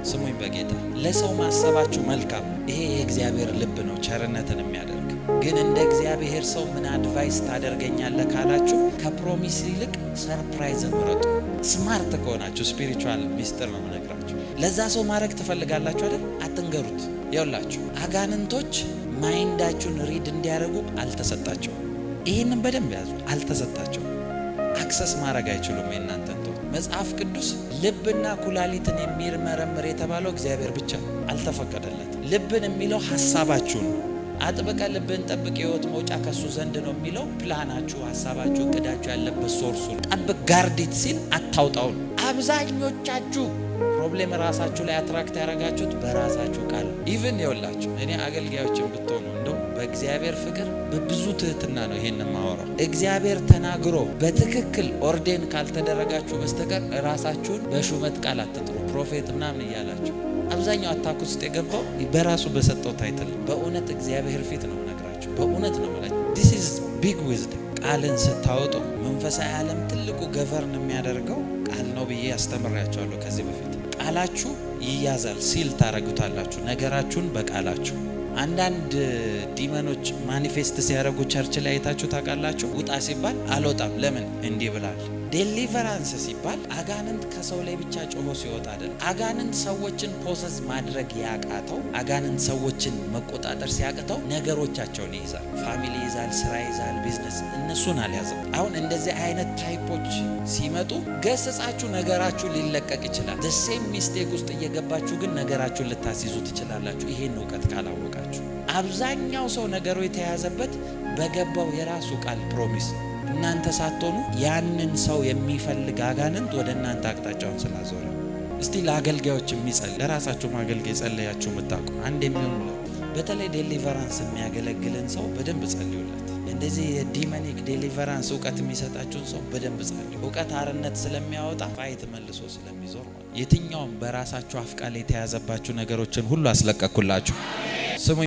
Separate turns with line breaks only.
ስሙኝ በጌታ ለሰው ማሰባችሁ መልካም ይሄ የእግዚአብሔር ልብ ነው ቸርነትን የሚያደርግ ግን እንደ እግዚአብሔር ሰው ምን አድቫይስ ታደርገኛለህ ካላችሁ ከፕሮሚስ ይልቅ ሰርፕራይዝ ምረጡ ስማርት ከሆናችሁ ስፒሪቹዋል ሚስጥር ነው የምነግራችሁ ለዛ ሰው ማድረግ ትፈልጋላችሁ አይደል አትንገሩት ይኸውላችሁ አጋንንቶች ማይንዳችሁን ሪድ እንዲያደርጉ አልተሰጣቸው ይሄንን በደንብ ያዙ አልተሰጣቸው አክሰስ ማድረግ አይችሉም እናንተን መጽሐፍ ቅዱስ ልብና ኩላሊትን የሚመረምር የተባለው እግዚአብሔር ብቻ አልተፈቀደለት ልብን የሚለው ሐሳባችሁ ነው አጥብቀ ልብን ጠብቅ ህይወት መውጫ ከሱ ዘንድ ነው የሚለው ፕላናችሁ ሐሳባችሁ ቅዳችሁ ያለበት ሶርሱ ጠብቅ ጋርዲት ሲል አታውጣው አብዛኞቻችሁ ፕሮብሌም ራሳችሁ ላይ አትራክት ያረጋችሁት በራሳችሁ ቃል ኢቭን ይወላችሁ እኔ አገልጋዮችን ብትሆኑ እንደው በእግዚአብሔር ፍቅር በብዙ ትህትና ነው ይሄንን ማወራው እግዚአብሔር ተናግሮ በትክክል ኦርዴን ካልተደረጋችሁ በስተቀር ራሳችሁን በሹመት ቃል አትጥሩ ፕሮፌት ምናምን ይያላችሁ አብዛኛው አታክ ውስጥ የገባው በራሱ በሰጠው ታይትል በእውነት እግዚአብሔር ፊት ነው ነግራችሁ በእውነት ነው ማለት this is big wisdom ቃልን ስታወጡ መንፈሳዊ ዓለም ትልቁ ገቨርን የሚያደርገው ቃል ነው ብዬ አስተምራችኋለሁ ከዚህ በፊት ቃላችሁ ይያዛል ሲል ታረጉታላችሁ ነገራችሁን በቃላችሁ አንዳንድ ዲመኖች ማኒፌስት ሲያደርጉ ቸርች ላይ አይታችሁ ታውቃላችሁ ውጣ ሲባል አልወጣም ለምን እንዲህ ብላል ዴሊቨራንስ ሲባል አጋንንት ከሰው ላይ ብቻ ጮሆ ሲወጣ አይደል አጋንንት ሰዎችን ፖሰስ ማድረግ ያቃተው አጋንንት ሰዎችን መቆጣጠር ሲያቅተው ነገሮቻቸውን ይይዛል ፋሚሊ ይዛል ስራ ይዛል ቢዝነስ እነሱን አልያዘም አሁን እንደዚህ አይነት ታይፖች ሲመጡ ገስጻችሁ ነገራችሁ ሊለቀቅ ይችላል the same mistake ውስጥ እየገባችሁ ግን ነገራችሁን ልታስይዙ ትችላላችሁ ይሄን ዕውቀት ካላወቃችሁ አብዛኛው ሰው ነገሩ የተያዘበት በገባው የራሱ ቃል ፕሮሚስ እናንተ ሳትሆኑ ያንን ሰው የሚፈልግ አጋንንት ወደ እናንተ አቅጣጫውን ስላዞረ እስቲ ለአገልጋዮች የሚጸልይ ለራሳችሁ ማገልገል ጸልያችሁ መጣቁ አንድ የሚሆን በተለይ ዴሊቨራንስ የሚያገለግልን ሰው በደንብ ጸልዩለት እንደዚህ የዲመኒክ ዴሊቨራንስ ዕውቀት የሚሰጣችሁን ሰው በደንብ ጸልዩ ዕውቀት አርነት ስለሚያወጣ ፋይት መልሶ ስለሚዞር የትኛውም በራሳችሁ አፍቃል የተያዘባችሁ ነገሮችን ሁሉ አስለቀኩላችሁ